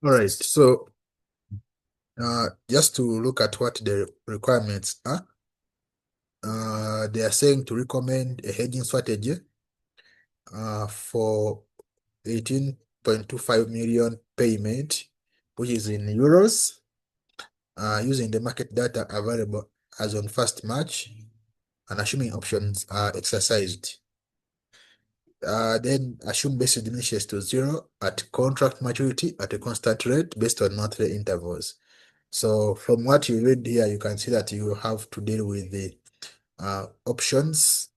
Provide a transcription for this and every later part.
All right. So, just to look at what the requirements are, they are saying to recommend a hedging strategy for 18.25 million payment, which is in euros, using the market data available as on 1st March, and assuming options are exercised. Then assume basis diminishes to zero at contract maturity at a constant rate based on monthly intervals. So from what you read here, you can see that you have to deal with the options,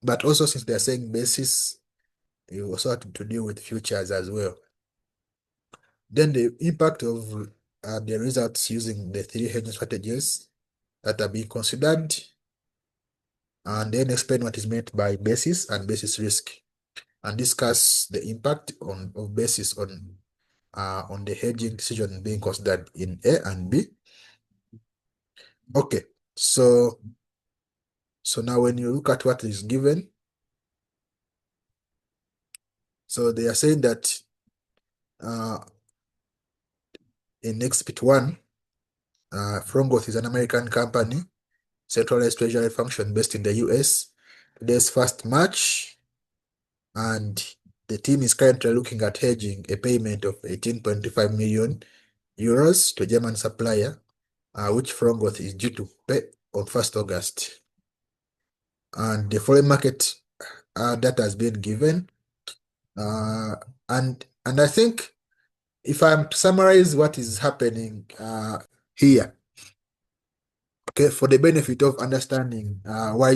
but also since they're saying basis, you also have to deal with futures as well. Then the impact of the results using the three hedging strategies that are being considered, and then explain what is meant by basis and basis risk, and discuss the impact of basis on the hedging decision being considered in A and B. Okay, so now when you look at what is given, so they are saying that uh, in Exhibit 1, Frongoch is an American company, centralized treasury function based in the US. Today's 1st March, and the team is currently looking at hedging a payment of 18.5 million euros to a German supplier, which Frongoch is due to pay on 1st August. And the foreign market data has been given. And I think if I'm to summarize what is happening here, okay, for the benefit of understanding why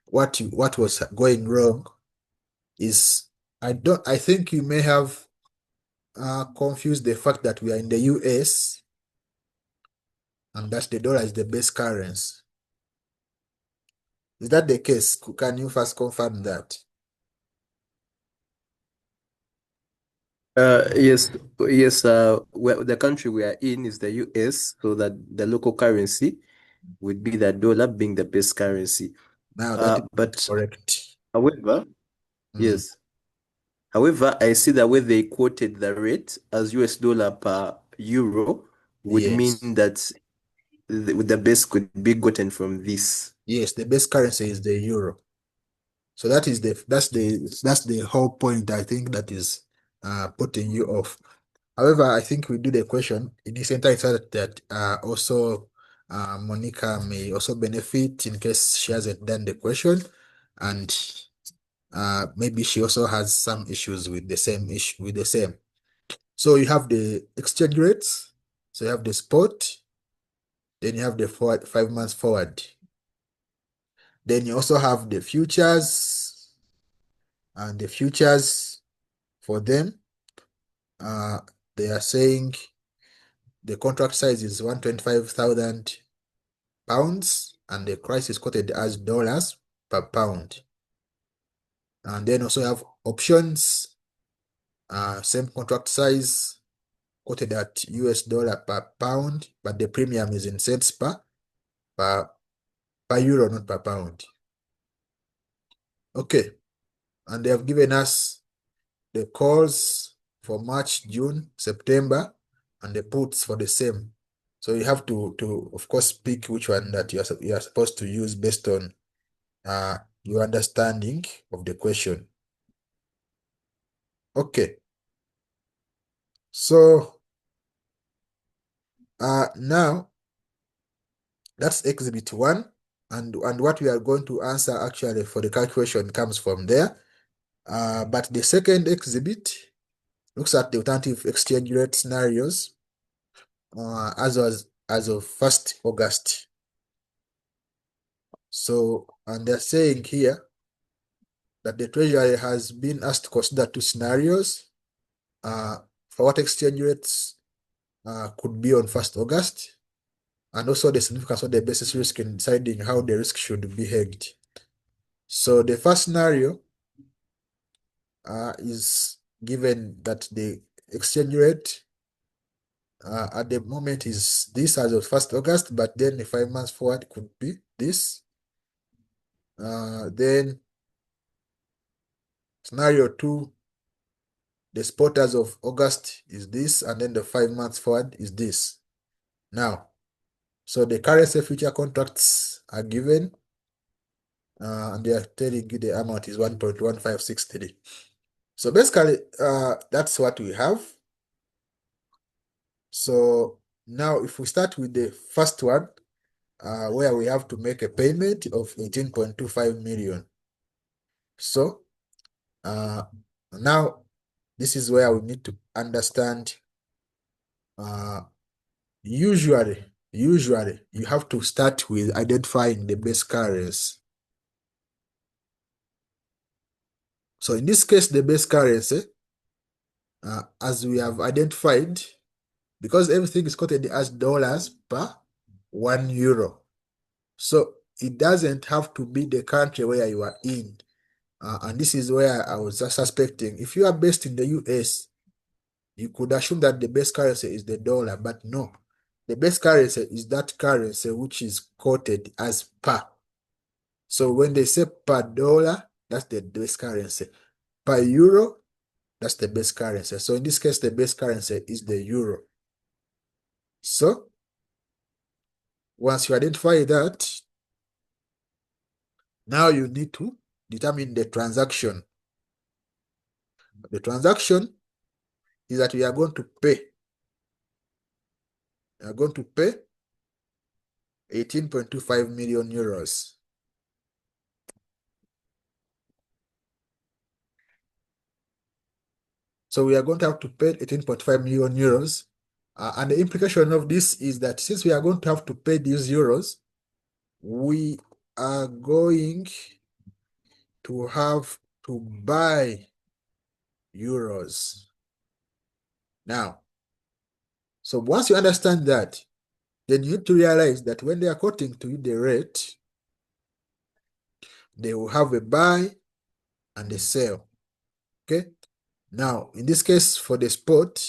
what was going wrong, is I think you may have confused the fact that we are in the US and that the dollar is the base currency. Is that the case? Can you first confirm that? Yes, yes. The country we are in is the US, so that the local currency would be the dollar being the base currency. Now that is not But correct. however, Mm, yes. However, I see the way they quoted the rate as US dollar per euro would mean yes. that the base could be gotten from this. Yes, the base currency is the euro. So that's the whole point I think that is putting you off. However, I think we do the question in this entire that also Monica may also benefit in case she hasn't done the question, and maybe she also has some issues with the same issue with the same. So you have the exchange rates, so you have the spot, then you have the forward 5 months forward. Then you also have the futures, and the futures for them, uh, they are saying the contract size is 125,000 pounds, and the price is quoted as dollars per pound. And then also have options, same contract size, quoted at US dollar per pound, but the premium is in cents per, per euro, not per pound. Okay, and they have given us the calls for March, June, September, and the puts for the same. So you have to of course pick which one that you are supposed to use based on your understanding of the question. Okay, so now that's exhibit 1, and what we are going to answer actually for the calculation comes from there. But the second exhibit looks at the alternative exchange rate scenarios as of 1st August. So, and they're saying here that the Treasury has been asked to consider two scenarios for what exchange rates could be on 1st August, and also the significance of the basis risk in deciding how the risk should be hedged. So the first scenario is given that the exchange rate at the moment is this as of 1st August, but then the 5 months forward could be this. Then scenario 2, the spot as of August is this, and then the 5 months forward is this. Now, so the currency future contracts are given, and they are telling you the amount is 1.1563. So basically, that's what we have. So now if we start with the first one, where we have to make a payment of 18.25 million. So now this is where we need to understand, usually you have to start with identifying the base currency. So in this case, the base currency, as we have identified, because everything is quoted as dollars per 1 euro. So it doesn't have to be the country where you are in. And this is where I was just suspecting. If you are based in the US, you could assume that the base currency is the dollar, but no. The base currency is that currency which is quoted as per. So when they say per dollar, that's the base currency. Per euro, that's the base currency. So in this case, the base currency is the euro. So once you identify that, now you need to determine the transaction. The transaction is that we are going to pay. We are going to pay 18.25 million euros. So we are going to have to pay 18.5 million euros. And the implication of this is that since we are going to have to pay these euros, we are going to have to buy euros. Now, so once you understand that, then you need to realize that when they are quoting to you the rate, they will have a buy and a sell. Okay. Now, in this case, for the spot,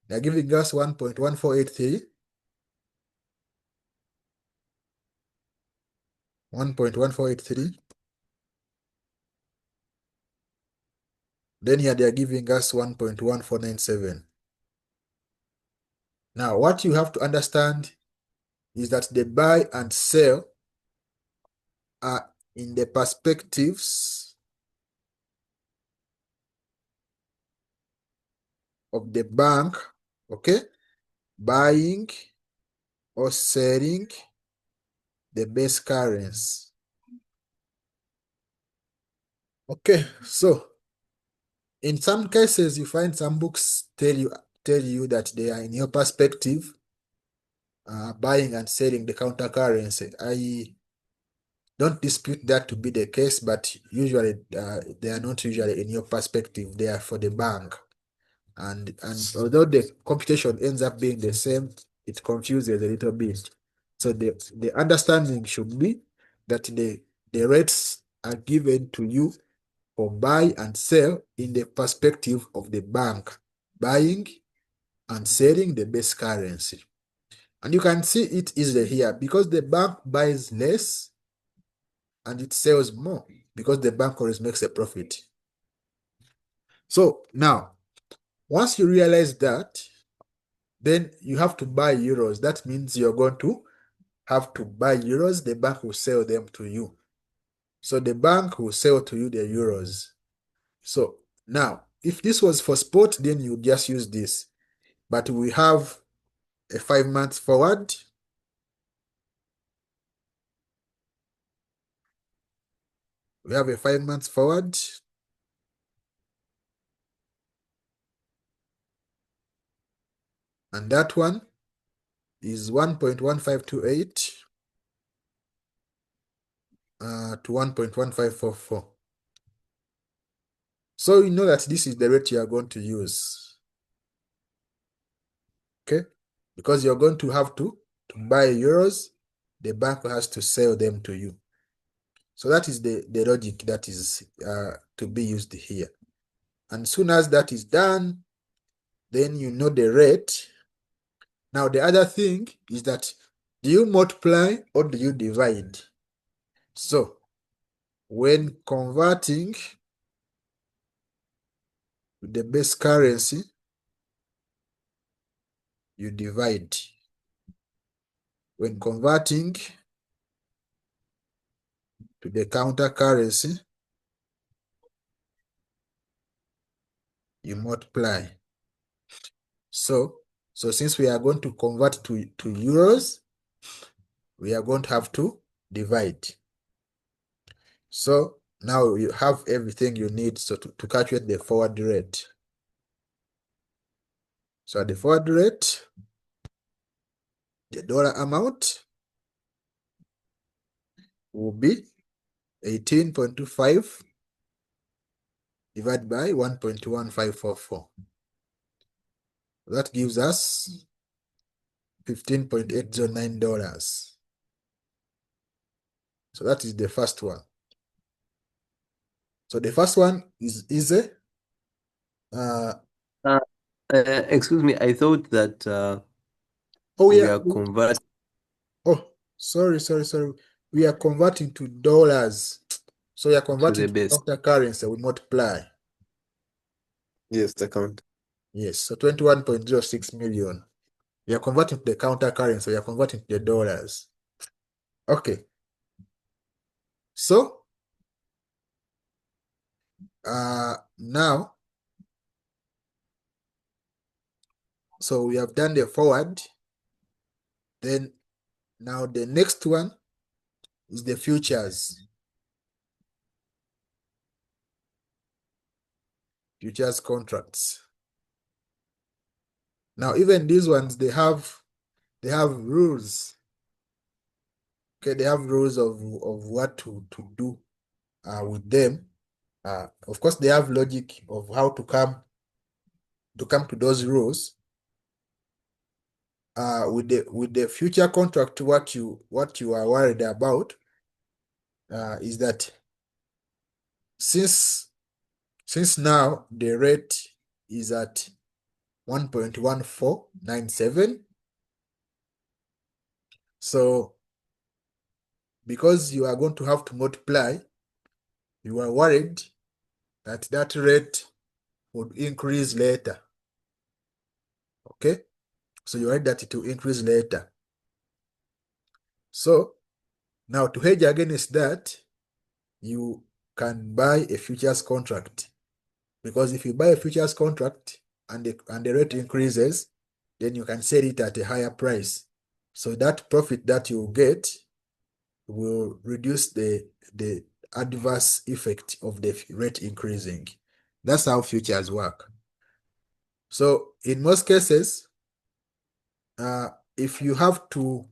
they're giving us 1.1483, 1.1483. Then here they are giving us 1.1497. Now, what you have to understand is that the buy and sell are in the perspectives of the bank, okay? Buying or selling the base currency. Okay, so in some cases, you find some books tell you that they are in your perspective, buying and selling the counter currency. I don't dispute that to be the case, but usually they are not usually in your perspective. They are for the bank. And although the computation ends up being the same, it confuses a little bit. So the understanding should be that the rates are given to you for buy and sell in the perspective of the bank, buying and selling the base currency. And you can see it easily here because the bank buys less and it sells more because the bank always makes a profit. So now, once you realize that, then you have to buy euros. That means you're going to have to buy euros. The bank will sell them to you. So the bank will sell to you the euros. So now, if this was for spot, then you just use this. But we have a 5 months forward. We have a 5 months forward. And that one is 1.1528 to 1.1544. So you know that this is the rate you are going to use. Okay? Because you're going to have to buy euros, the bank has to sell them to you. So that is the logic that is to be used here. And soon as that is done, then you know the rate. Now the other thing is that, do you multiply or do you divide? So when converting with the base currency, you divide. When converting to the counter currency, you multiply. So since we are going to convert to euros, we are going to have to divide. So now you have everything you need to calculate the forward rate. So the forward rate, the dollar amount will be 18.25 divided by 1.1544. That gives us $15.809. So that is the first one. So the first one is easy. Excuse me, I thought that Oh we yeah. are converting Oh, sorry. We are converting to dollars. So we are to converting the to base. counter currency. We multiply. Yes, the count. Yes. So 21.06 million. We are converting to the counter currency. We are converting to the dollars. Okay. So now, so we have done the forward. Then now the next one is the futures. Futures contracts. Now even these ones, they have rules. Okay, they have rules of what to do with them. Of course, they have logic of how to come to those rules. With the future contract, what you are worried about is that since now the rate is at 1.1497, so because you are going to have to multiply, you are worried that that rate would increase later. Okay, so you're worried that it will increase later. So now to hedge against that, you can buy a futures contract, because if you buy a futures contract and the rate increases, then you can sell it at a higher price. So that profit that you get will reduce the adverse effect of the rate increasing. That's how futures work. So in most cases, if you have to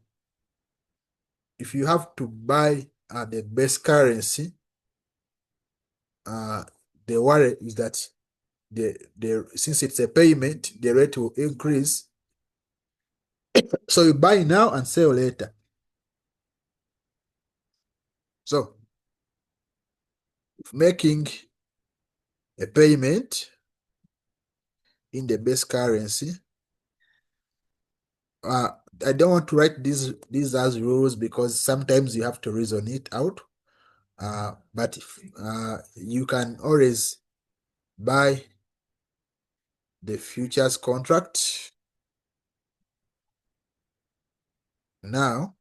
buy the base currency, the worry is that since it's a payment, the rate will increase. So you buy now and sell later. So if making a payment in the base currency, I don't want to write these as rules because sometimes you have to reason it out. But you can always buy the futures contract now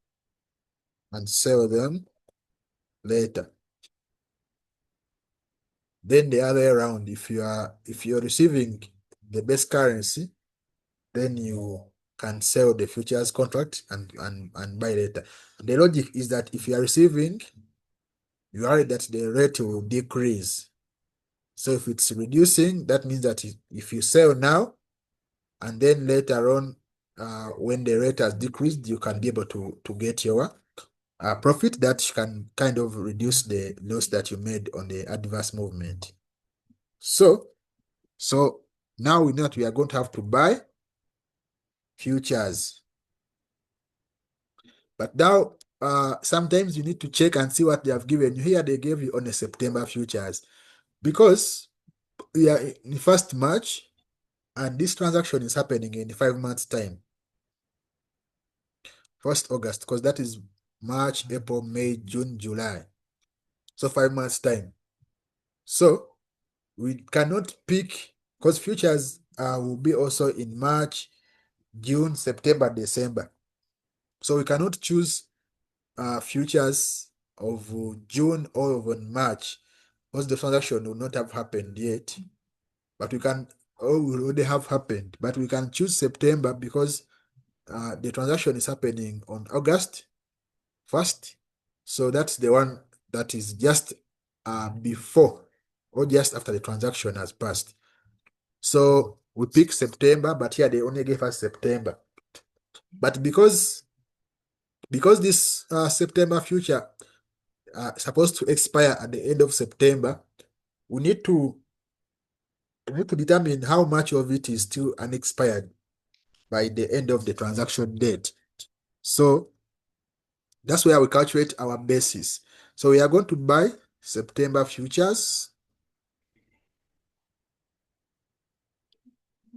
and sell them later. Then the other way around, if you're receiving the base currency, then you can sell the futures contract and buy later. The logic is that if you are receiving, you are that the rate will decrease. So if it's reducing, that means that if you sell now and then later on, when the rate has decreased, you can be able to get your profit that can kind of reduce the loss that you made on the adverse movement. So now we know that we are going to have to buy futures. But now, sometimes you need to check and see what they have given you. Here they gave you on a September futures, because we are in 1st March and this transaction is happening in 5 months time. 1st August, because that is March, April, May, June, July. So 5 months time. So we cannot pick because futures will be also in March, June, September, December. So we cannot choose futures of June or of March because the transaction will not have happened yet. But we can, or will already have happened. But we can choose September because the transaction is happening on August 1st. So that's the one that is just before or just after the transaction has passed. So we pick September, but here they only gave us September. But because this September future supposed to expire at the end of September, we need to determine how much of it is still unexpired by the end of the transaction date. So that's where we calculate our basis. So we are going to buy September futures.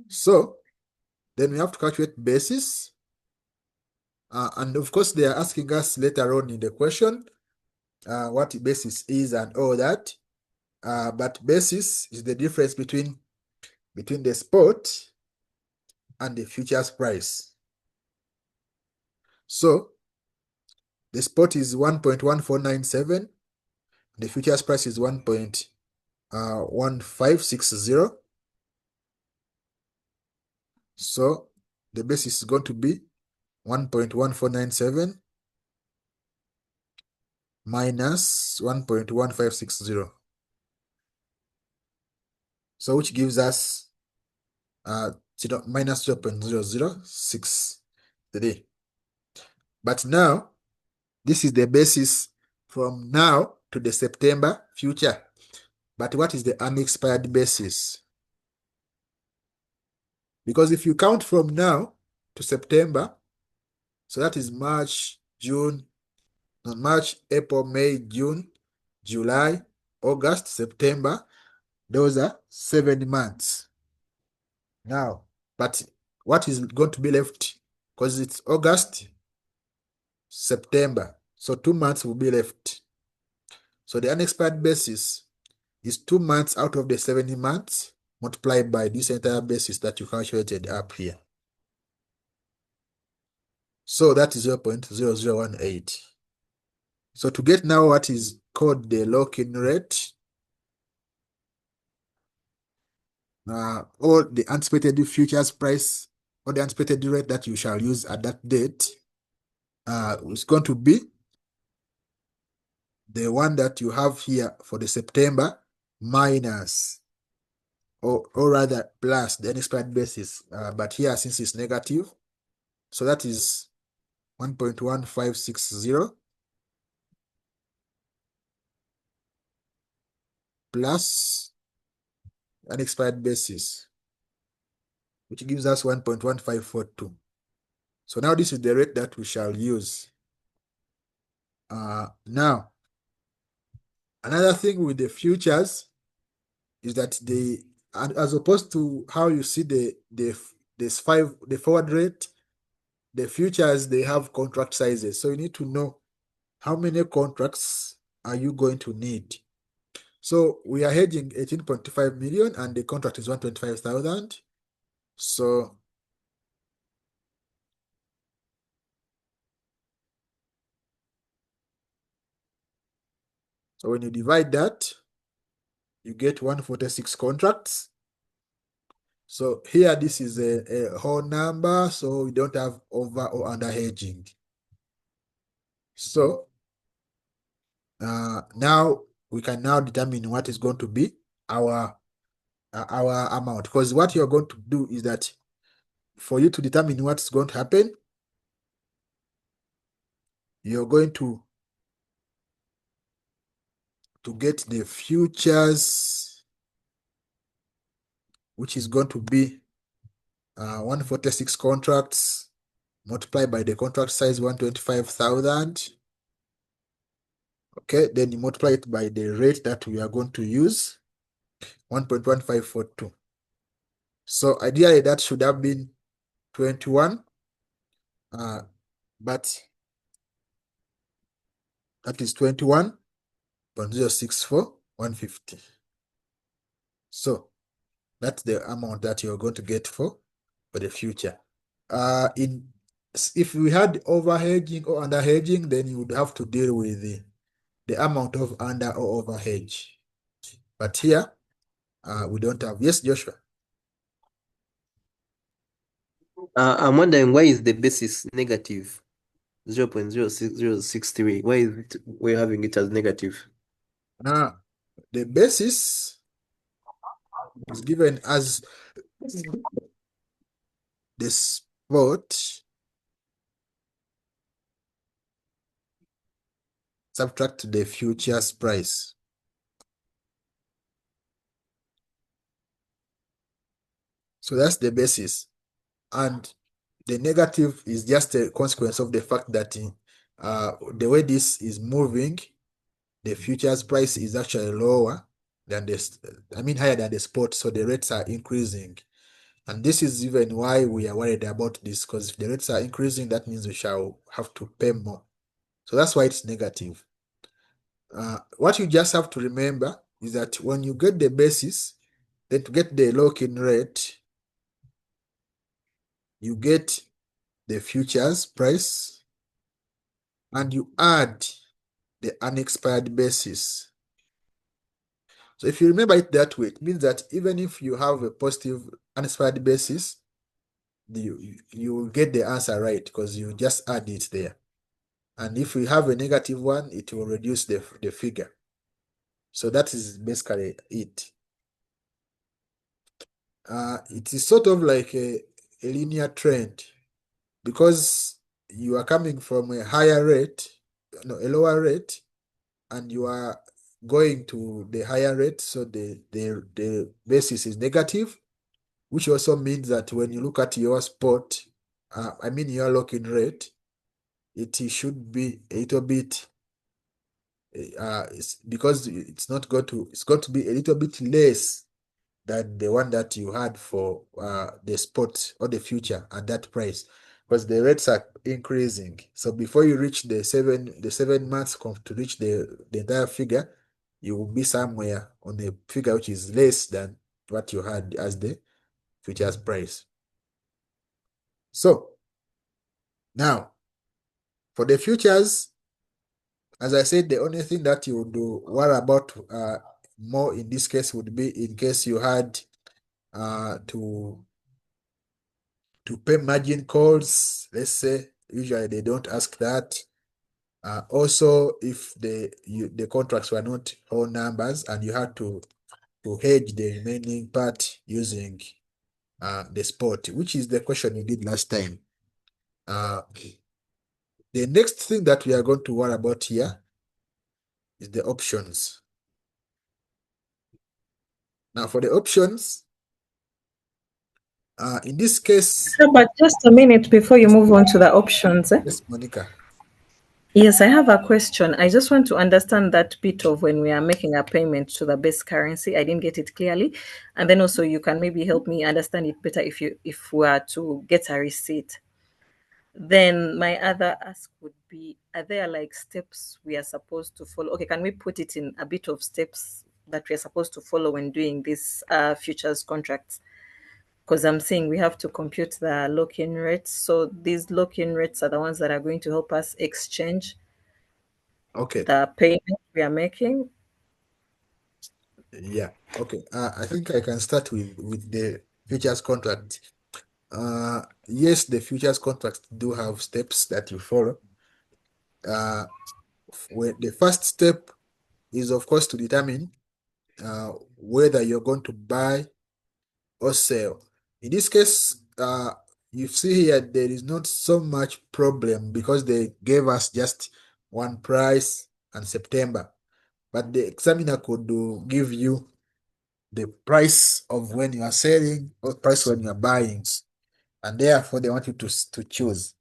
So then we have to calculate basis. And of course, they are asking us later on in the question what basis is and all that. But basis is the difference between the spot and the futures price. So the spot is 1.1497. The futures price is 1.1560. So the basis is going to be 1.1497 minus 1.1560. So which gives us minus 0.0063. But now, this is the basis from now to the September future. But what is the unexpired basis? Because if you count from now to September, so that is March, April, May, June, July, August, September. Those are 7 months. Now, but what is going to be left? Because it's August, September. So 2 months will be left. So the unexpired basis is 2 months out of the 70 months multiplied by this entire basis that you calculated up here. So that is 0.0018. So to get now what is called the lock-in rate, or the anticipated futures price, or the anticipated rate that you shall use at that date, is going to be the one that you have here for the September minus, or rather plus the unexpired basis. But here, since it's negative, so that is 1.1560 plus unexpired basis, which gives us 1.1542. So now this is the rate that we shall use. Now, another thing with the futures is that as opposed to how you see the forward rate, the futures, they have contract sizes. So you need to know how many contracts are you going to need. So we are hedging 18.5 million and the contract is 125,000. So when you divide that, you get 146 contracts. So here, this is a whole number, so we don't have over or under hedging. So now we can now determine what is going to be our amount, because what you're going to do is that for you to determine what's going to happen, you're going to get the futures, which is going to be 146 contracts multiplied by the contract size 125,000. Okay, then you multiply it by the rate that we are going to use, 1.1542. So ideally that should have been 21, but that is 21.064 150. So That's the amount that you're going to get for the future. In If we had over hedging or under hedging, then you would have to deal with the amount of under or over hedge. But here, we don't have. Yes, Joshua. I'm wondering why is the basis negative 0.06063? Why is it we're having it as negative? Now, the basis is given as the spot subtract the futures price. So that's the basis. And the negative is just a consequence of the fact that the way this is moving, the futures price is actually lower than higher than the spot. So the rates are increasing. And this is even why we are worried about this, because if the rates are increasing, that means we shall have to pay more. So that's why it's negative. What you just have to remember is that when you get the basis, then to get the lock-in rate, you get the futures price and you add the unexpired basis. So if you remember it that way, it means that even if you have a positive unexpired basis, you will get the answer right because you just add it there. And if we have a negative one, it will reduce the figure. So that is basically it. It is sort of like a linear trend because you are coming from a higher rate, no, a lower rate, and you are going to the higher rate. So the basis is negative, which also means that when you look at your spot, your lock-in rate, it should be a little bit because it's going to be a little bit less than the one that you had for the spot or the future at that price, because the rates are increasing. So before you reach the 7 months to reach the entire figure, you will be somewhere on the figure which is less than what you had as the futures price. So now for the futures, as I said, the only thing that you would worry about more in this case would be in case you had to pay margin calls. Let's say usually they don't ask that. Also, if the contracts were not whole numbers and you had to hedge the remaining part using the spot, which is the question you did last time. The next thing that we are going to worry about here is the options. Now, for the options, in this case, But just a minute before you move on to the options. yes, Monica. Yes, I have a question. I just want to understand that bit of when we are making a payment to the base currency. I didn't get it clearly. And then also you can maybe help me understand it better if we are to get a receipt. Then my other ask would be, are there like steps we are supposed to follow? Okay, can we put it in a bit of steps that we are supposed to follow when doing these futures contracts? Because I'm saying we have to compute the lock-in rates. So these lock-in rates are the ones that are going to help us exchange Okay. the payment we are making. Yeah. Okay. I think I can start with the futures contract. Yes, the futures contracts do have steps that you follow. When the first step is, of course, to determine whether you're going to buy or sell. In this case, you see here there is not so much problem because they gave us just one price and September, but the examiner could give you the price of when you are selling or price when you are buying, and therefore they want you to choose.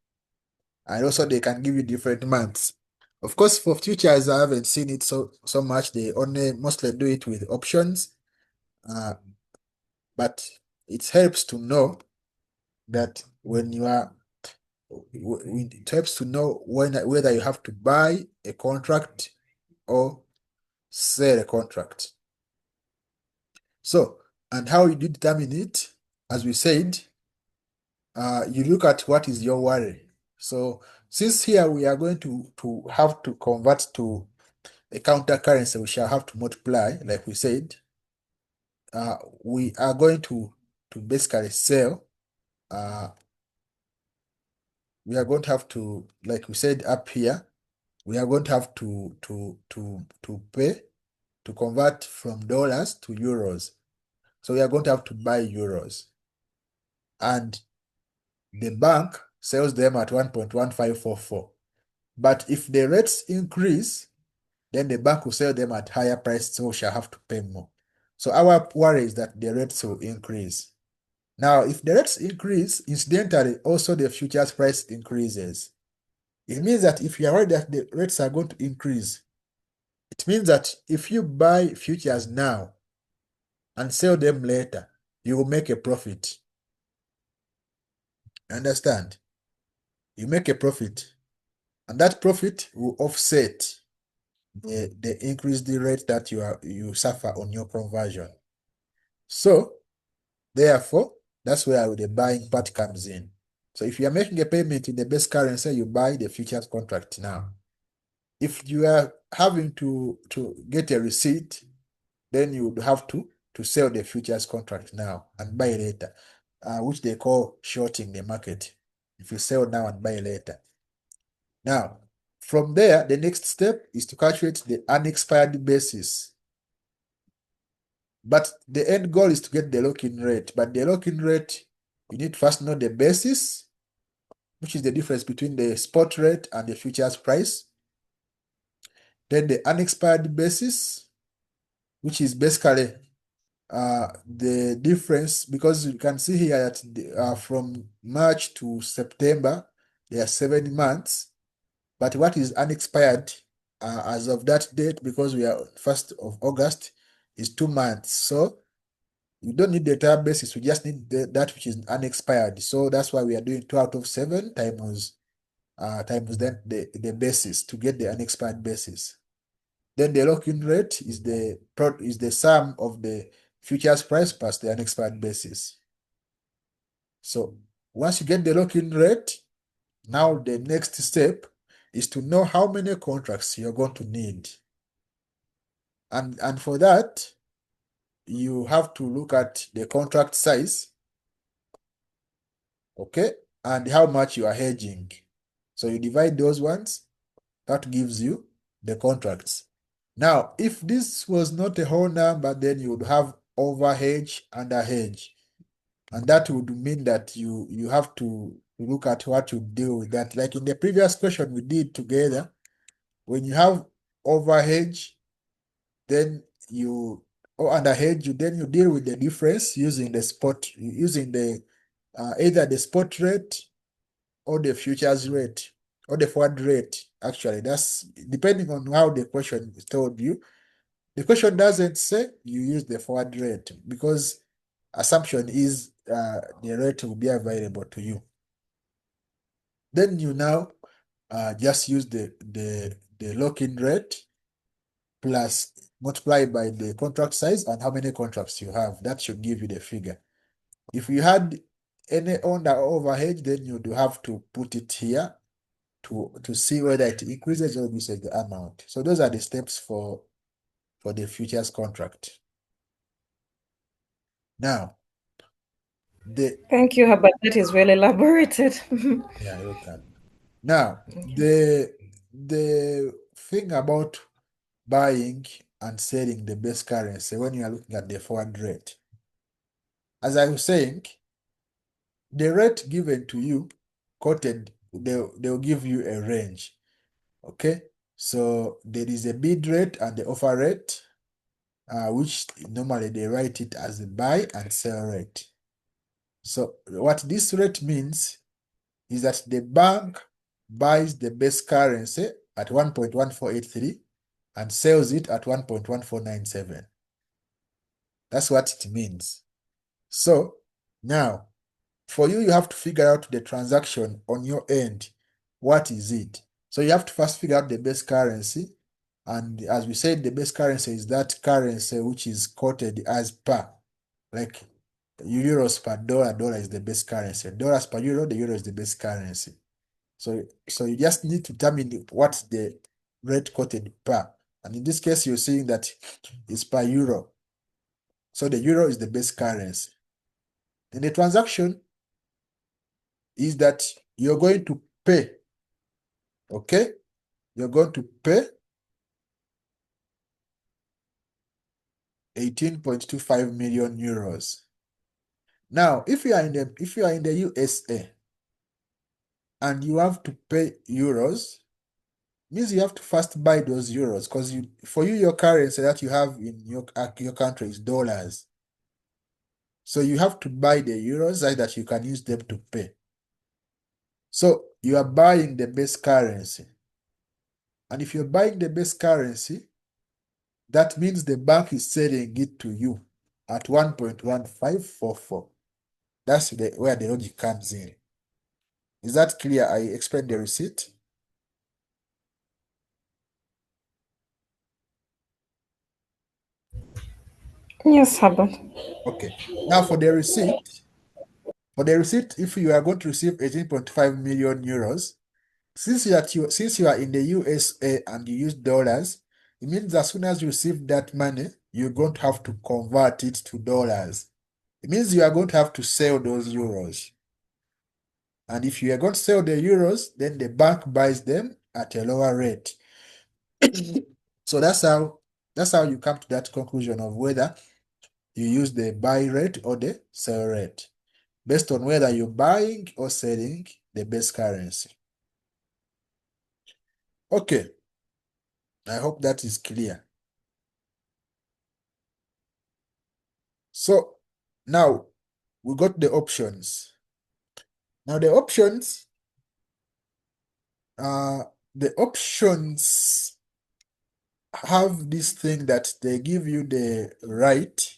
And also they can give you different months. Of course, for futures, I haven't seen it so much. They only mostly do it with options, uh, but it helps to know that when you are, it helps to know whether you have to buy a contract or sell a contract. So And how you determine it, as we said, you look at what is your worry. So since here we are going to have to convert to a counter currency, we shall have to multiply, like we said. We are going to basically sell. We are going to have to, like we said up here, we are going to have to pay to convert from dollars to euros. So we are going to have to buy euros. And the bank sells them at 1.1544. But if the rates increase, then the bank will sell them at higher price, so we shall have to pay more. So our worry is that the rates will increase. Now, if the rates increase, incidentally, also the futures price increases. It means that if you are worried that the rates are going to increase, it means that if you buy futures now and sell them later, you will make a profit. Understand? You make a profit, and that profit will offset the increased rate that you suffer on your conversion. So, therefore, that's where the buying part comes in. So if you are making a payment in the base currency, you buy the futures contract now. If you are having to get a receipt, then you would have to sell the futures contract now and buy later, which they call shorting the market. If you sell now and buy later. Now, from there, the next step is to calculate the unexpired basis. But the end goal is to get the lock-in rate. But the lock-in rate, you need to first know the basis, which is the difference between the spot rate and the futures price. Then the unexpired basis, which is basically the difference, because you can see here that from March to September, there are 7 months. But what is unexpired as of that date, because we are 1st of August, is 2 months. So you don't need the entire basis, we just need that which is unexpired. So that's why we are doing 2 out of 7 times then the basis to get the unexpired basis. Then the lock-in rate is the sum of the futures price plus the unexpired basis. So once you get the lock-in rate, now the next step is to know how many contracts you're going to need. And for that, you have to look at the contract size, okay, and how much you are hedging. So you divide those ones, that gives you the contracts. Now, if this was not a whole number, then you would have overhedge, underhedge. And that would mean that you have to look at what you deal with that. Like in the previous question we did together, when you have overhedge, then underhedge, then you deal with the difference using the spot, using the either the spot rate or the futures rate or the forward rate. Actually, that's depending on how the question told you. The question doesn't say you use the forward rate, because assumption is the rate will be available to you. Then you now just use the lock-in rate plus multiply by the contract size and how many contracts you have. That should give you the figure. If you had any under or overhead, then you do have to put it here to see whether it increases or reduces the amount. So those are the steps for the futures contract. Now, Thank you, Herbert. That is well elaborated. yeah, you can. Now, the thing about buying and selling the base currency when you are looking at the forward rate, as I was saying, the rate given to you, quoted, they'll give you a range. Okay, so there is a bid rate and the offer rate, which normally they write it as a buy and sell rate. So what this rate means is that the bank buys the base currency at 1.1483 and sells it at 1.1497. That's what it means. So now, for you, you have to figure out the transaction on your end. What is it? So you have to first figure out the base currency. And as we said, the base currency is that currency which is quoted as per. like euros per dollar, dollar is the best currency. Dollars per euro, the euro is the best currency. So you just need to determine what's the rate quoted per. And in this case, you're seeing that it's per euro. So the euro is the best currency. Then the transaction is that you're going to pay. Okay? You're going to pay 18.25 million euros. Now, if you are in the USA and you have to pay euros, means you have to first buy those euros, because for you your currency that you have in your country is dollars. So you have to buy the euros so that you can use them to pay. So you are buying the base currency. And if you're buying the base currency, that means the bank is selling it to you at 1.1544. That's where the logic comes in. Is that clear? I explained the receipt. Yes, Herbert. Okay. Now for the receipt, if you are going to receive 18.5 million euros, since you are in the USA and you use dollars, it means as soon as you receive that money, you're going to have to convert it to dollars. It means you are going to have to sell those euros. And if you are going to sell the euros, then the bank buys them at a lower rate. So that's how you come to that conclusion of whether you use the buy rate or the sell rate, based on whether you're buying or selling the base currency. Okay, I hope that is clear. So now we got the options. Now the options have this thing that they give you the right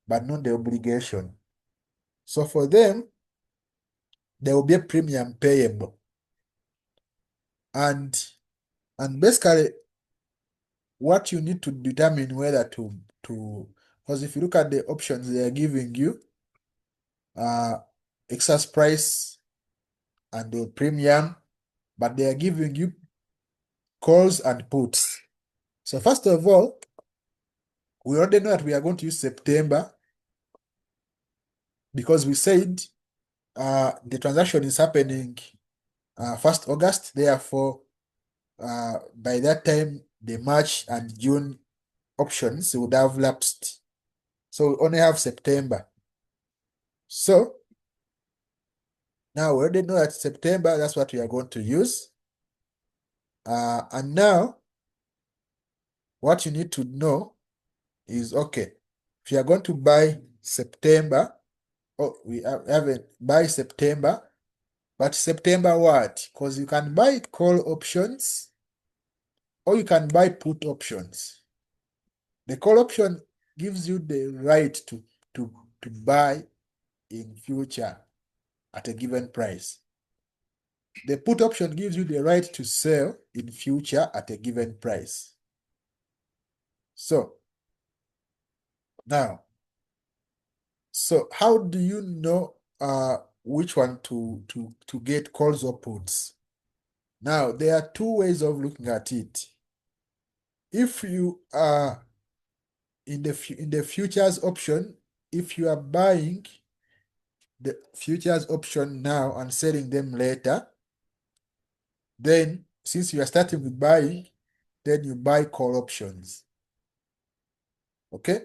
but not the obligation. So for them, there will be a premium payable. And basically what you need to determine whether to because if you look at the options, they are giving you excess price and the premium, but they are giving you calls and puts. So first of all, we already know that we are going to use September because we said the transaction is happening 1st August. Therefore, by that time, the March and June options would have lapsed. So we only have September. So now we already know that September, that's what we are going to use. And now, what you need to know is, okay, if you are going to buy September, we haven't buy September, but September what? Because you can buy call options or you can buy put options. The call option gives you the right to buy in future at a given price. The put option gives you the right to sell in future at a given price. So now, how do you know which one to get calls or puts? Now, there are two ways of looking at it. If you are in the futures option, if you are buying the futures option now and selling them later, then since you are starting with buying, then you buy call options. Okay?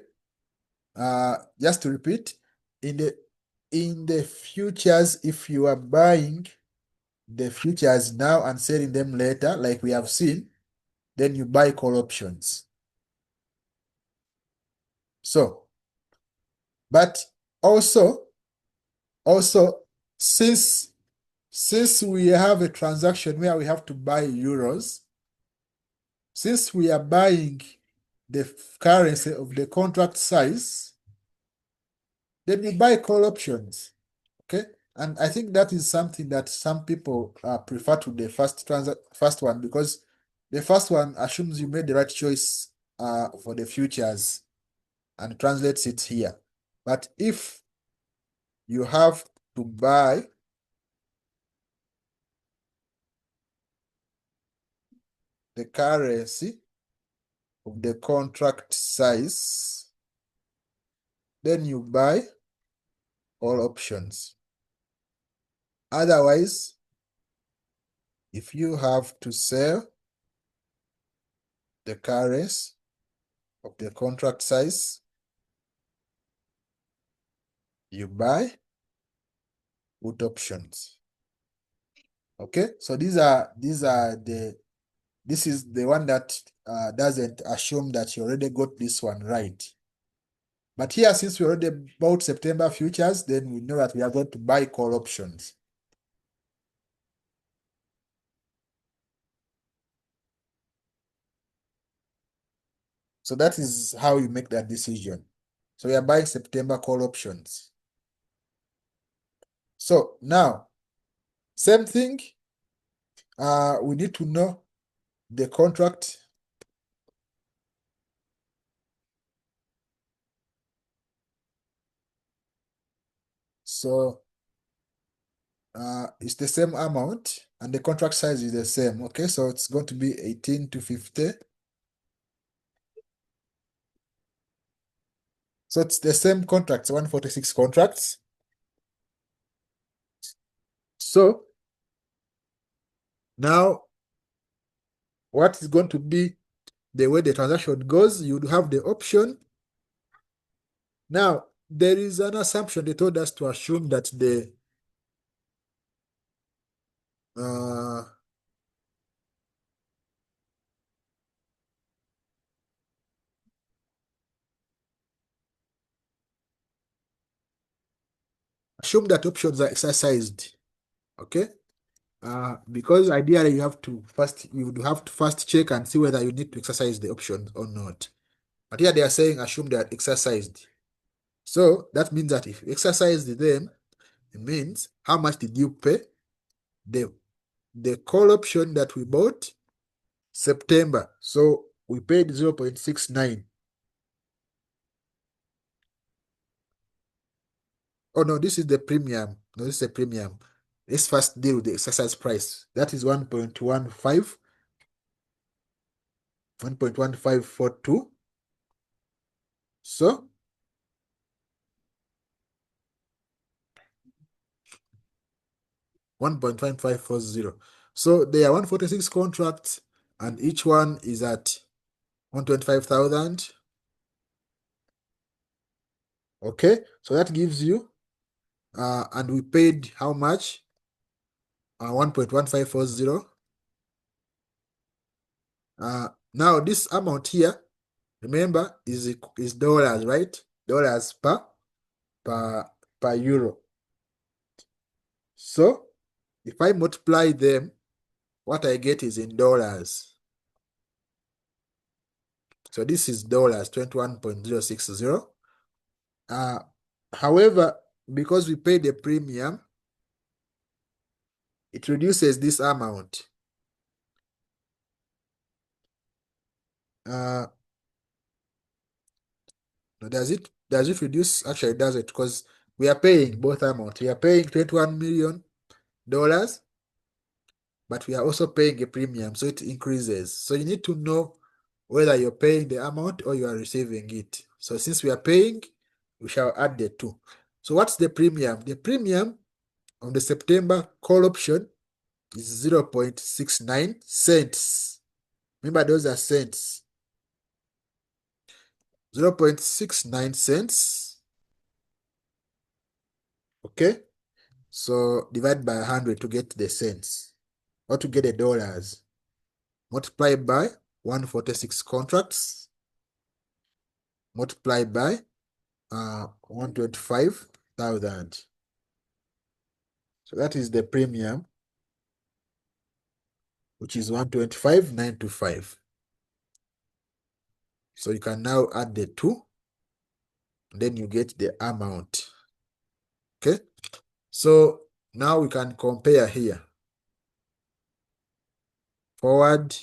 Just to repeat, in the futures, if you are buying the futures now and selling them later, like we have seen, then you buy call options. So, but also since we have a transaction where we have to buy euros, since we are buying the currency of the contract size, then we buy call options. Okay, and I think that is something that some people prefer to the first one, because the first one assumes you made the right choice for the futures and translates it here. But if you have to buy the currency of the contract size, then you buy all options. Otherwise, if you have to sell the currency of the contract size, you buy put options. Okay, so this is the one that doesn't assume that you already got this one right. But here, since we already bought September futures, then we know that we are going to buy call options. So that is how you make that decision. So we are buying September call options. So now, same thing, we need to know the contract. So it's the same amount and the contract size is the same. Okay, so it's going to be 18 to 50. So it's the same contracts, 146 contracts. So now what is going to be the way the transaction goes? You would have the option. Now, there is an assumption they told us to assume that uh, assume that options are exercised. Okay, because ideally you would have to first check and see whether you need to exercise the options or not. But here they are saying assume they are exercised. So that means that if you exercise them, it means how much did you pay? The call option that we bought September. So we paid 0.69. Oh no, this is the premium. No, this is a premium. Let's first deal with the exercise price. That is 1.1542. So 1.1540. So there are 146 contracts, and each one is at 125,000. Okay, so that gives you, and we paid how much? 1.1540. Now this amount here, remember, is dollars, right? Dollars per euro. So if I multiply them, what I get is in dollars. So this is dollars 21.060. However, because we paid the premium, it reduces this amount. No, does it reduce? Actually, it doesn't, because we are paying both amounts. We are paying $21 million, but we are also paying a premium, so it increases. So you need to know whether you're paying the amount or you are receiving it. So since we are paying, we shall add the two. So what's the premium? The premium on the September call option is 0.69 cents. Remember, those are cents. 0.69 cents. Okay. So divide by 100 to get the cents or to get the dollars. Multiply by 146 contracts. Multiply by 125,000. So that is the premium, which is 125,925. So you can now add the two, and then you get the amount. Okay. So now we can compare here. Forward,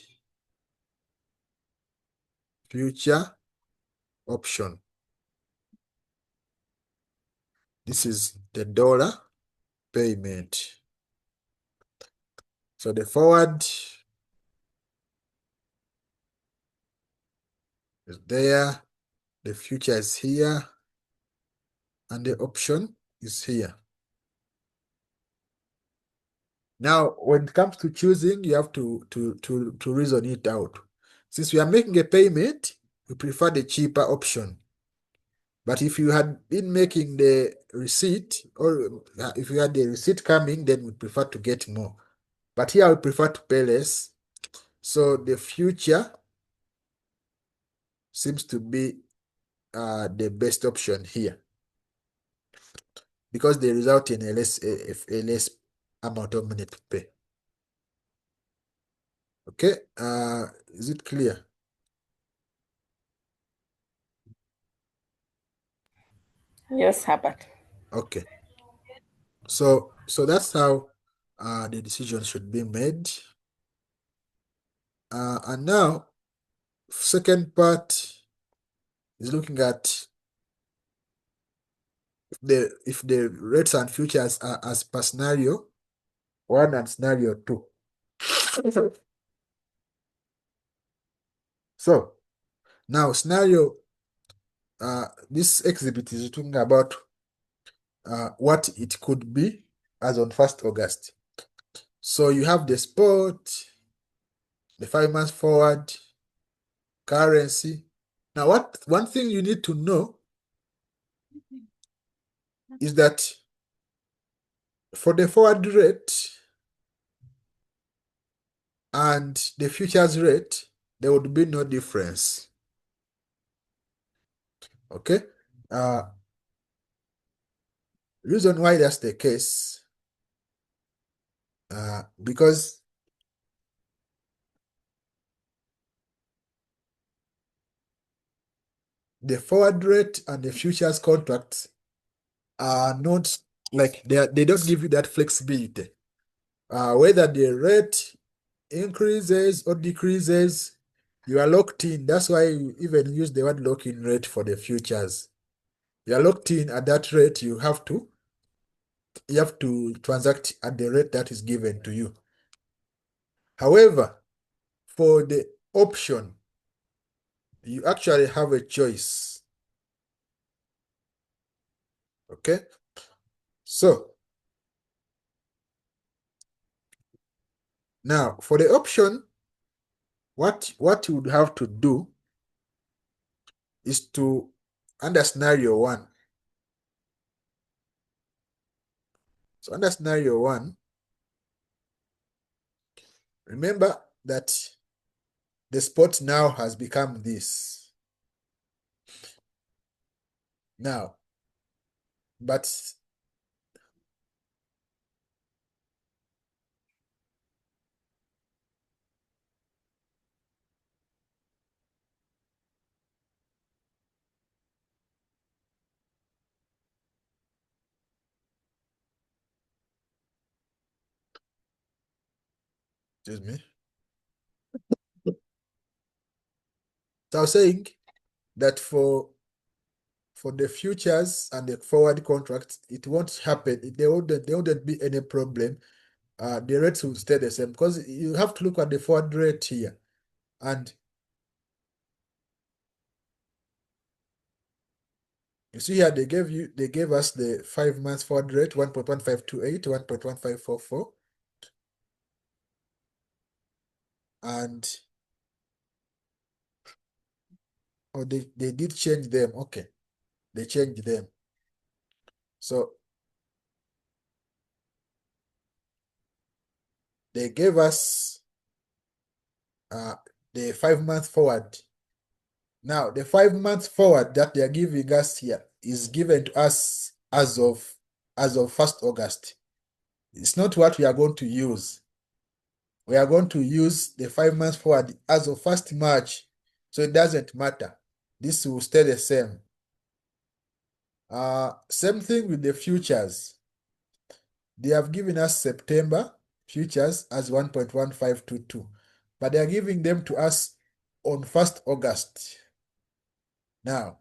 future, option. This is the dollar payment. So the forward is there, the future is here, and the option is here. Now, when it comes to choosing, you have to reason it out. Since we are making a payment, we prefer the cheaper option. But if you had been making the receipt, or if you had the receipt coming, then we prefer to get more. But here I would prefer to pay less. So the future seems to be the best option here, because they result in a less amount of money to pay. Okay, is it clear? Yes, Herbert. Okay, so that's how the decision should be made. And now, second part is looking at if the rates and futures are as per scenario 1 and scenario 2. So now scenario, this exhibit is talking about what it could be as on 1st August. So you have the spot, the 5 months forward, currency. Now, one thing you need to know is that for the forward rate and the futures rate, there would be no difference. Okay? Reason why that's the case, because the forward rate and the futures contracts are not like they don't give you that flexibility. Whether the rate increases or decreases, you are locked in. That's why you even use the word lock-in rate for the futures. You are locked in at that rate. You have to transact at the rate that is given to you. However, for the option, you actually have a choice. Okay, so now for the option, what you would have to do is to, under scenario 1. So under scenario 1, remember that the spot now has become this. Now, but excuse me. So I was saying that for the futures and the forward contracts, it won't happen. There wouldn't be any problem. The rates will stay the same, because you have to look at the forward rate here. And you see here, they gave us the 5 months forward rate, 1.1528, 1.1544. And they did change them. Okay, they changed them. So they gave us the 5 months forward. Now, the 5 months forward that they are giving us here is given to us as of 1st August. It's not what we are going to use. We are going to use the 5 months forward as of 1st March. So it doesn't matter. This will stay the same. Same thing with the futures. They have given us September futures as 1.1522, but they are giving them to us on 1st August. Now,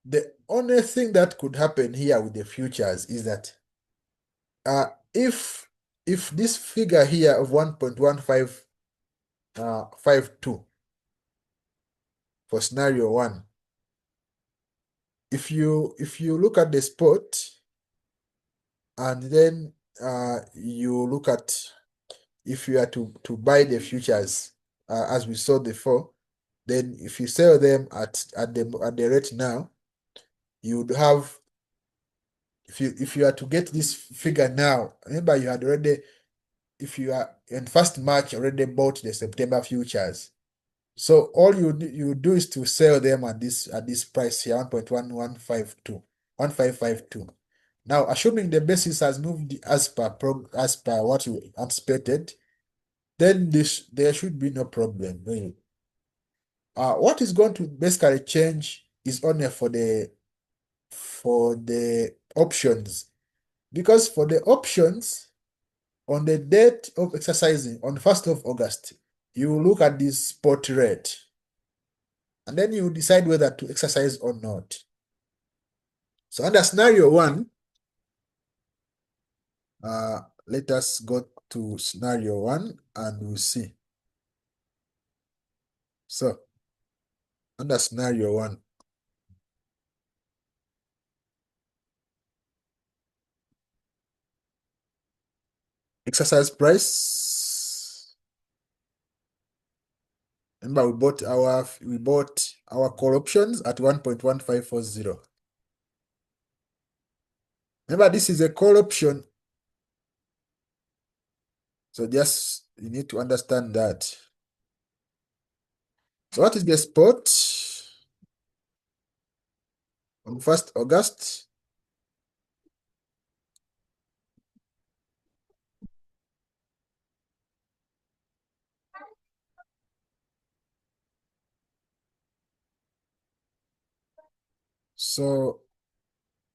The only thing that could happen here with the futures is that if this figure here of 1.1552 for scenario 1, if you look at the spot and then you look at if you are to buy the futures as we saw before, then if you sell them at the rate now, you would have, if you are to get this figure now, remember you had already, if you are in 1st March already bought the September futures. So all you do is to sell them at this price here, 1.1552. Now, assuming the basis has moved as per what you anticipated, then there should be no problem, really. What is going to basically change is only for the options, because for the options, on the date of exercising on 1st of August, you look at this spot rate and then you decide whether to exercise or not. So under scenario 1, let us go to scenario 1 and we'll see. So under scenario 1, exercise price. Remember, we bought our call options at 1.1540. Remember, this is a call option, so just you need to understand that. So what is the spot on 1st August? So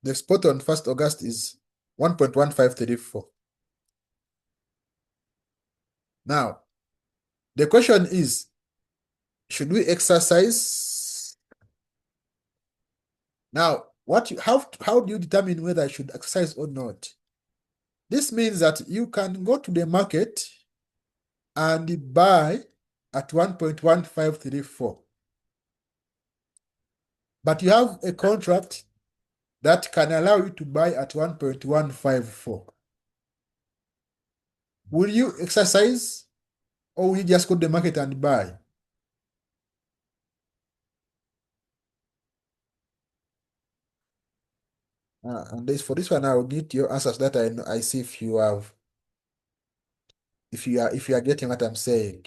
the spot on 1st August is 1.1534. Now, the question is, should we exercise? Now, how do you determine whether I should exercise or not? This means that you can go to the market and buy at 1.1534. But you have a contract that can allow you to buy at 1.154. Will you exercise, or will you just go to the market and buy? And for this one, I will need your answers that I see if you have, if you are getting what I'm saying.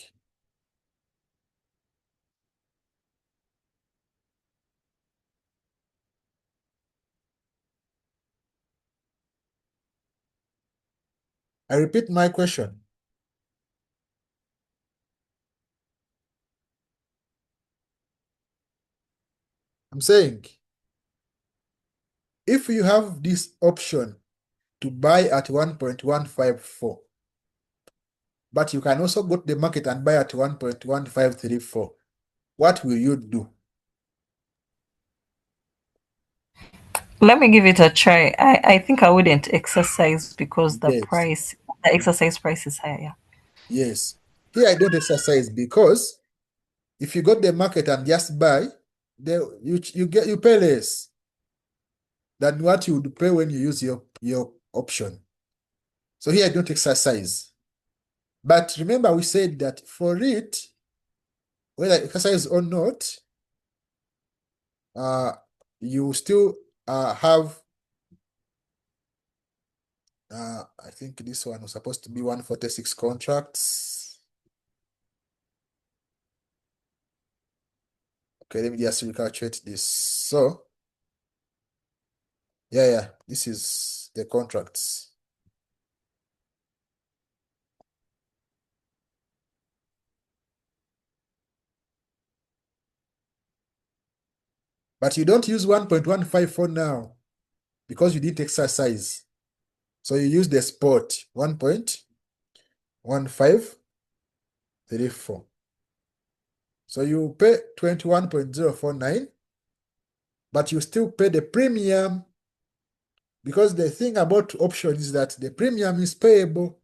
I repeat my question. I'm saying, if you have this option to buy at 1.154, but you can also go to the market and buy at 1.1534, what will you do? Let me give it a try. I think I wouldn't exercise because Yes, the exercise price is higher. yes. Here I don't exercise because if you go to the market and just buy, you pay less than what you would pay when you use your option. So here I don't exercise. But remember, we said that for it, whether exercise or not, you still have, I think this one was supposed to be 146 contracts. Okay, let me just recalculate this. So, yeah, this is the contracts. But you don't use 1.154 now because you didn't exercise. So you use the spot 1.1534. So you pay 21.049 but you still pay the premium, because the thing about option is that the premium is payable.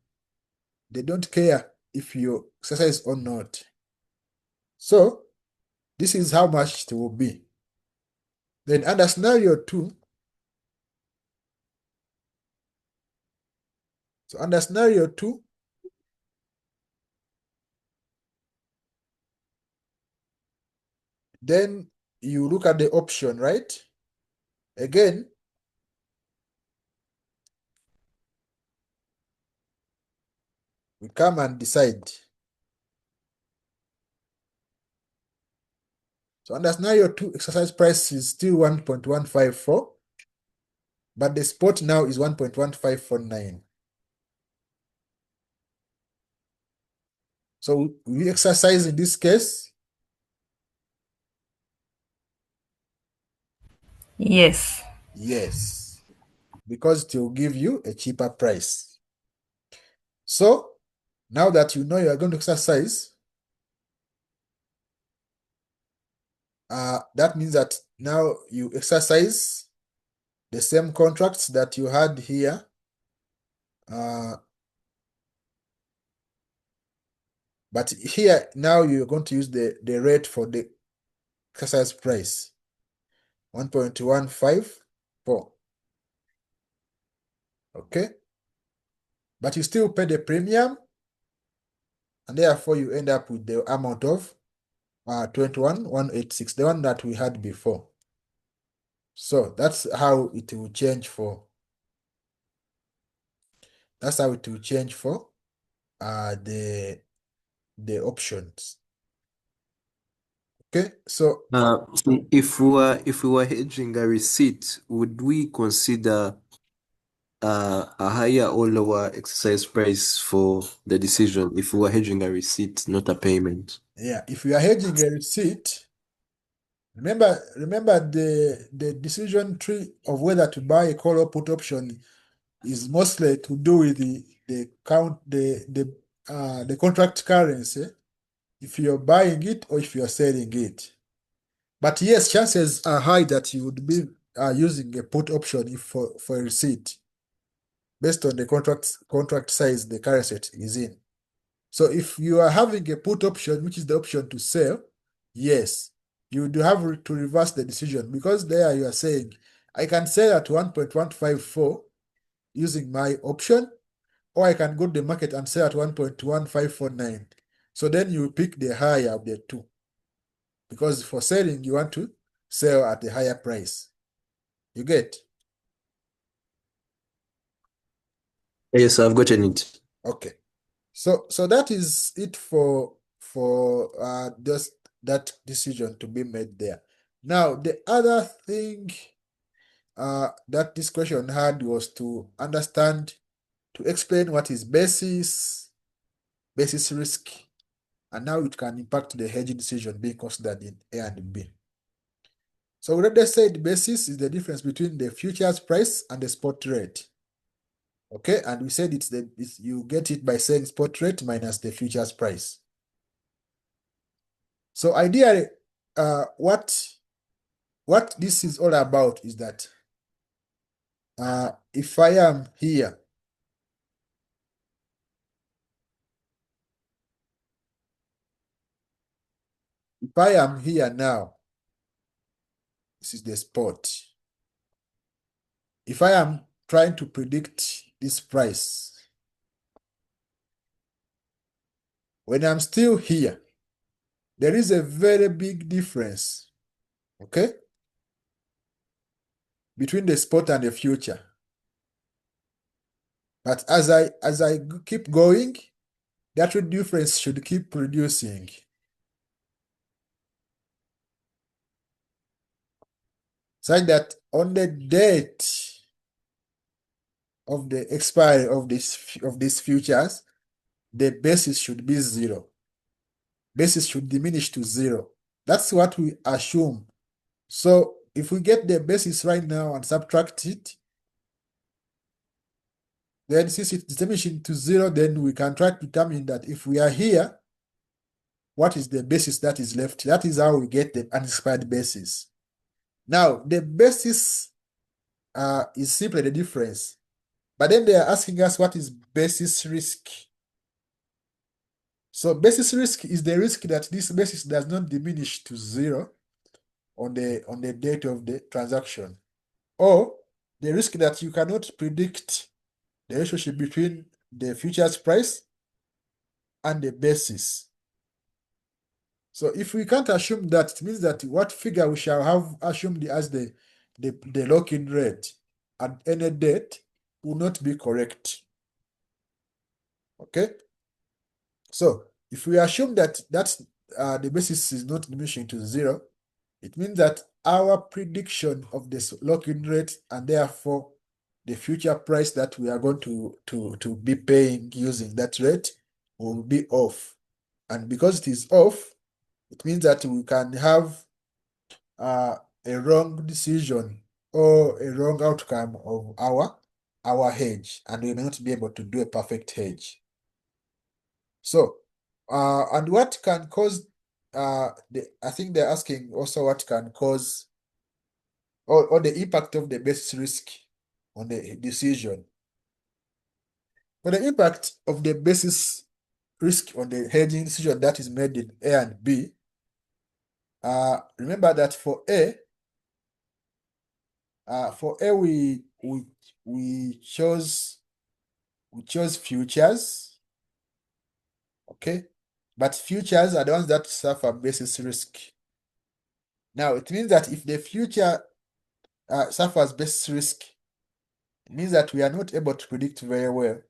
They don't care if you exercise or not. So this is how much it will be. Then under scenario 2, so under scenario 2, then you look at the option, right? Again, we come and decide. So under scenario 2, exercise price is still 1.154, but the spot now is 1.1549. So we exercise in this case. Yes. Yes, because it will give you a cheaper price. So now that you know you are going to exercise, that means that now you exercise the same contracts that you had here. But here now you're going to use the rate for the exercise price, 1.154. Okay, but you still pay the premium, and therefore you end up with the amount of 21,186, the one that we had before. So that's how it will change for. That's how it will change for the options. Okay, so If we were hedging a receipt, would we consider a higher or lower exercise price for the decision if we were hedging a receipt, not a payment? yeah, if you are hedging a receipt, remember the decision tree of whether to buy a call or put option is mostly to do with the contract currency, if you're buying it or if you're selling it. But yes, chances are high that you would be using a put option if for a receipt, based on the contract size the currency is in. So if you are having a put option, which is the option to sell, yes, you do have to reverse the decision, because there you are saying, I can sell at 1.154 using my option, or I can go to the market and sell at 1.1549. So then you pick the higher of the two, because for selling, you want to sell at the higher price. You get? Yes, I've gotten it. Okay. So that is it for just that decision to be made there. Now, the other thing that this question had was to understand, to explain what is basis risk, and how it can impact the hedging decision being considered in A and B. So we already said basis is the difference between the futures price and the spot rate. Okay, and we said you get it by saying spot rate minus the futures price. So ideally, what this is all about is that if I am here, now, this is the spot. If I am trying to predict this price, when I'm still here, there is a very big difference, okay, between the spot and the future. But as I keep going, that difference should keep reducing. Such that on the date of the expiry of these futures, the basis should be 0. Basis should diminish to 0. That's what we assume. So if we get the basis right now and subtract it, then since it's diminishing to 0, then we can try to determine that if we are here, what is the basis that is left? That is how we get the unexpired basis. Now, the basis is simply the difference. But then they are asking us what is basis risk. So basis risk is the risk that this basis does not diminish to zero on the date of the transaction, or the risk that you cannot predict the relationship between the futures price and the basis. So if we can't assume that, it means that what figure we shall have assumed as the lock-in rate at any date will not be correct. Okay? So if we assume that the basis is not diminishing to zero, it means that our prediction of this lock-in rate and therefore the future price that we are going to be paying using that rate will be off. And because it is off, it means that we can have a wrong decision or a wrong outcome of our hedge, and we may not be able to do a perfect hedge. So, and what can cause I think they're asking also what can cause or the impact of the basis risk on the decision. For the impact of the basis risk on the hedging decision that is made in A and B, remember that for A we chose futures, okay, but futures are the ones that suffer basis risk. Now it means that if the future suffers basis risk, it means that we are not able to predict very well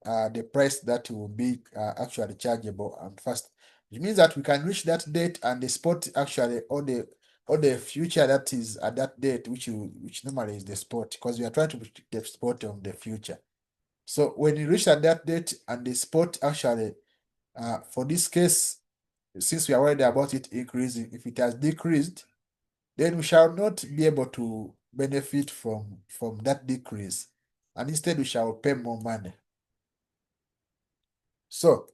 the price that will be actually chargeable and fast. It means that we can reach that date and the spot actually or the future that is at that date, which normally is the spot, because we are trying to predict the spot of the future. So when you reach at that date and the spot actually, for this case, since we are worried about it increasing, if it has decreased, then we shall not be able to benefit from that decrease, and instead we shall pay more money. So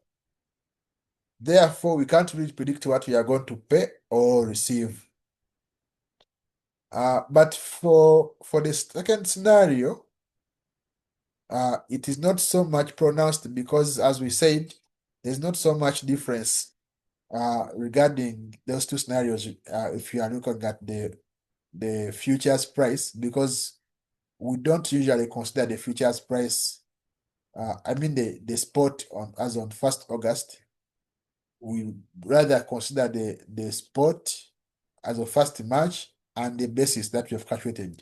therefore, we can't really predict what we are going to pay or receive. But for the second scenario, it is not so much pronounced because, as we said, there's not so much difference regarding those two scenarios if you are looking at the futures price, because we don't usually consider the futures price, I mean the spot as on 1st August. We rather consider the spot as of 1st March and the basis that we have calculated.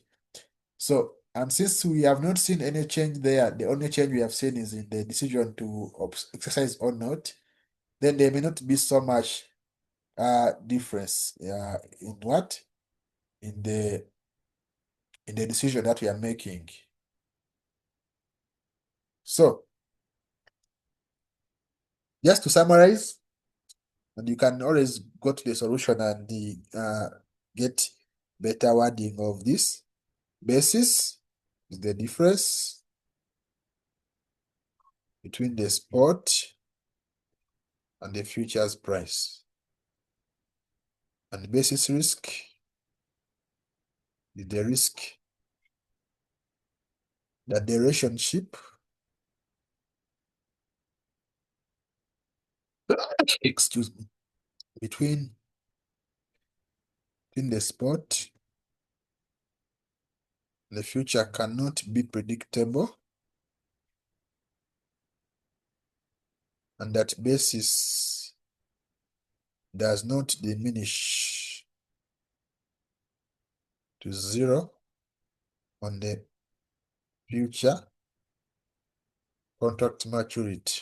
So, and since we have not seen any change there, the only change we have seen is in the decision to exercise or not, then there may not be so much difference in what? In the decision that we are making. So, just to summarize, and you can always go to the solution and get better wording of this. Basis is the difference between the spot and the futures price. And basis risk is the risk that the relationship excuse me, between the spot and the future cannot be predictable, and that basis does not diminish to zero on the future contract maturity.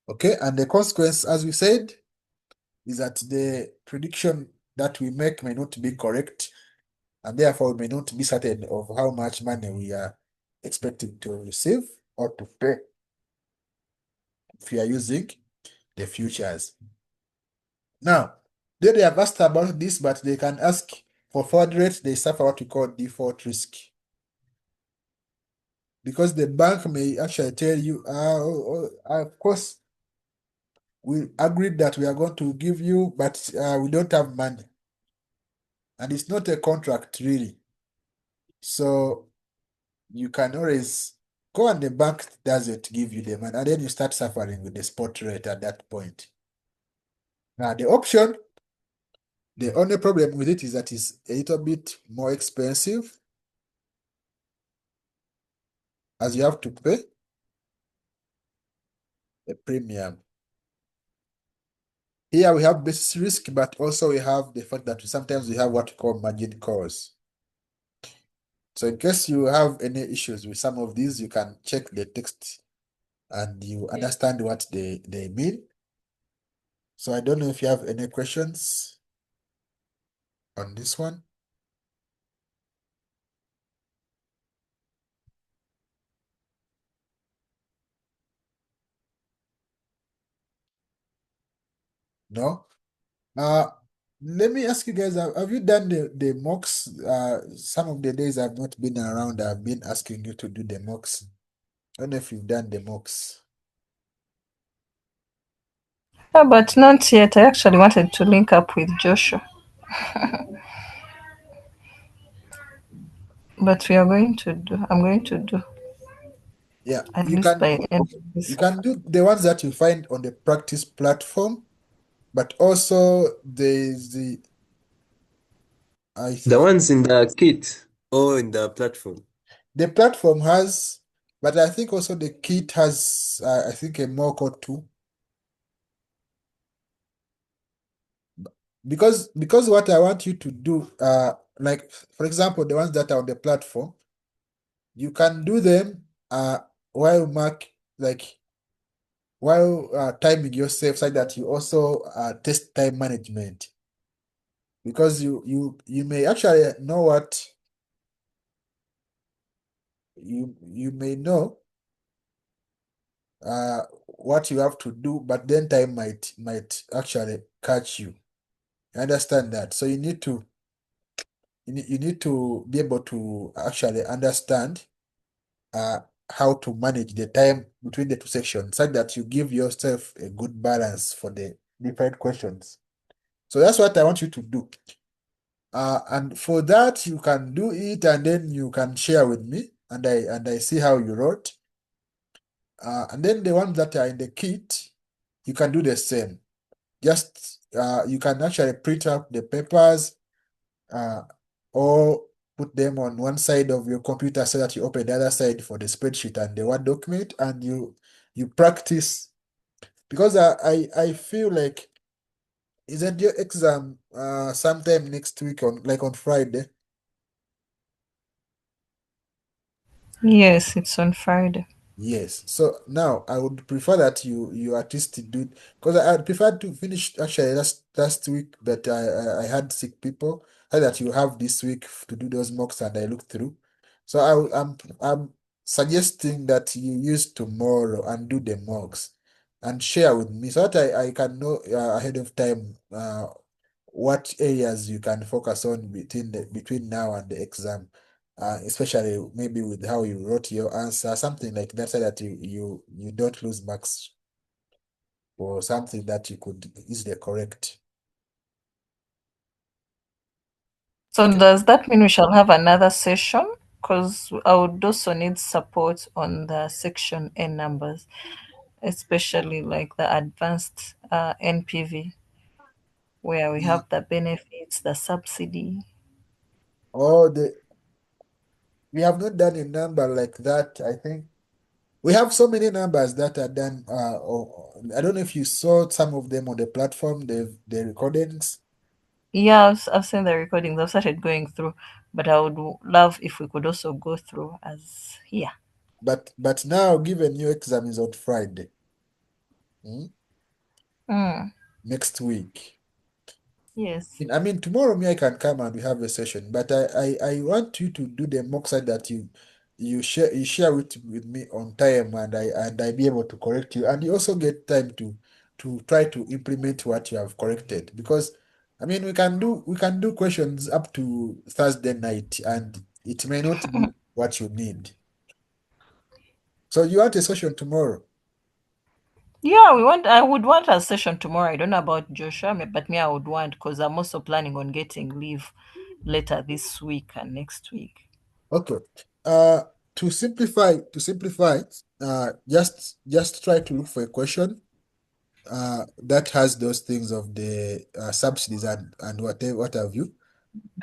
Okay, and the consequence, as we said, is that the prediction that we make may not be correct, and therefore we may not be certain of how much money we are expecting to receive or to pay if we are using the futures. Now, they have asked about this, but they can ask for forward rate, they suffer what we call default risk. Because the bank may actually tell you, of course, we agreed that we are going to give you, but we don't have money. And it's not a contract really. So you can always go and the bank doesn't give you the money, and then you start suffering with the spot rate at that point. Now the only problem with it is that it's a little bit more expensive as you have to pay a premium. Here we have basis risk, but also we have the fact that sometimes we have what we call margin calls. So in case you have any issues with some of these, you can check the text and you understand what they mean. So I don't know if you have any questions on this one. No? Uh, Let me ask you guys, have you done the mocks? Some of the days I've not been around, I've been asking you to do the mocks. I don't know if you've done the mocks. But not yet. I actually wanted to link up with Joshua. But we are going to do. I'm going to do Yeah, at you least can by end of you this. can do the ones that you find on the practice platform, but also there's I The ones in the kit or in the platform. the platform has, but I think also the kit has I think a mock or two. Because what I want you to do, like for example, the ones that are on the platform, you can do them while mark like while timing yourself so that you also test time management, because you may actually know what you may know what you have to do, but then time might actually catch you. I understand that. So you need to be able to actually understand uh, how to manage the time between the two sections so that you give yourself a good balance for the different questions. So that's what I want you to do. And for that, you can do it and then you can share with me and I see how you wrote. And then the ones that are in the kit, you can do the same. Just you can actually print out the papers uh, or put them on one side of your computer so that you open the other side for the spreadsheet and the Word document, and you practice, because I feel like isn't your exam sometime next week on Friday? Yes, it's on Friday. Yes. So now I would prefer that you at least do, because I would prefer to finish actually last week, but I had sick people. So that you have this week to do those mocks and I look through. So I'm suggesting that you use tomorrow and do the mocks and share with me so that I can know ahead of time what areas you can focus on between now and the exam, especially maybe with how you wrote your answer, something like that, so that you don't lose marks for something that you could easily correct. So Okay. does that mean we shall have another session? Because I would also need support on the section N numbers, especially like the advanced NPV, where we Yeah. have the benefits, the subsidy. Oh, we have not done a number like that. I think we have so many numbers that are done. I don't know if you saw some of them on the platform, the recordings. Yeah, I've seen the recordings. I've started going through, but I would love if we could also go through as here. But now, given your exam is on Friday, hmm, Mm, next week. yes. I mean, tomorrow me I can come and we have a session, but I want you to do the mock side that you share with me on time, and I be able to correct you, and you also get time to try to implement what you have corrected, because I mean we can do questions up to Thursday night and it may not be what you need. So you want a session tomorrow? Yeah, I would want a session tomorrow. I don't know about Joshua, but me, I would want, because I'm also planning on getting leave later this week and next week. Okay. Uh, to simplify, just try to look for a question that has those things of the subsidies and whatever what have you.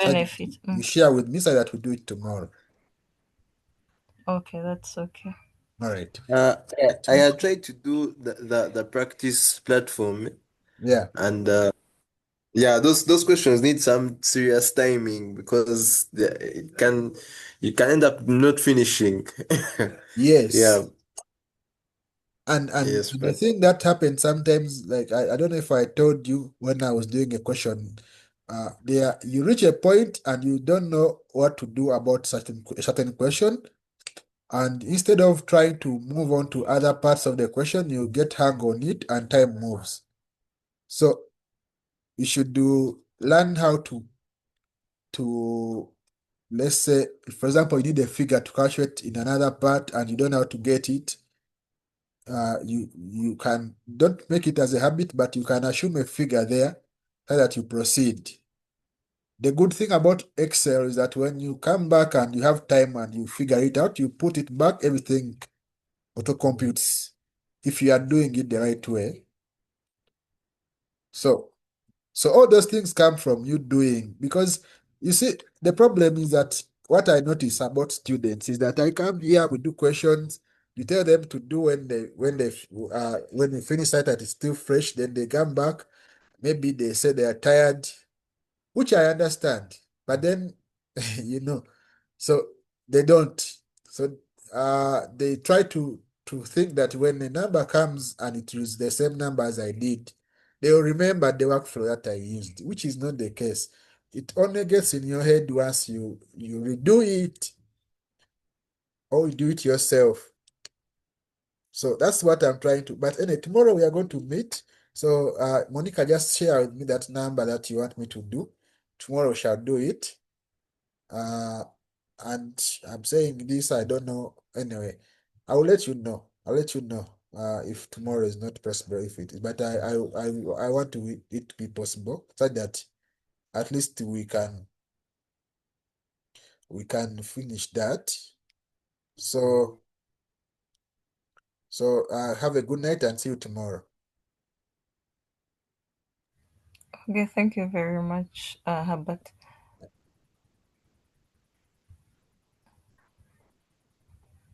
So that Benefit. you share with me so that we do it tomorrow. Okay, that's okay. All right. I had tried to do the practice platform, Yeah. and yeah, those questions need some serious timing because you can end up not finishing. Yeah, Yes. And yes, the but thing that happens sometimes, like I don't know if I told you when I was doing a question, there you reach a point and you don't know what to do about certain question, and instead of trying to move on to other parts of the question, you get hung on it and time moves. So you should do learn how to let's say, for example, you need a figure to calculate in another part and you don't know how to get it. You can don't make it as a habit, but you can assume a figure there so that you proceed. The good thing about Excel is that when you come back and you have time and you figure it out, you put it back, everything auto computes if you are doing it the right way. So so all those things come from you doing, because you see the problem is that what I notice about students is that I come here, we do questions, you tell them to do when we finish that it's still fresh, then they come back, maybe they say they are tired, which I understand, but then you know, so they don't. So they try to think that when a number comes and it is the same number as I did, they will remember the workflow that I used, which is not the case. It only gets in your head once you redo it or you do it yourself. So that's what I'm trying to. But anyway, tomorrow we are going to meet. So Monica, just share with me that number that you want me to do. Tomorrow we shall do it. Uh, and I'm saying this, I don't know. Anyway, I will let you know. I'll let you know if tomorrow is not possible, if it is. But I want it to be possible so that at least we can finish that. So have a good night and see you tomorrow. Okay, thank you very much, Herbert.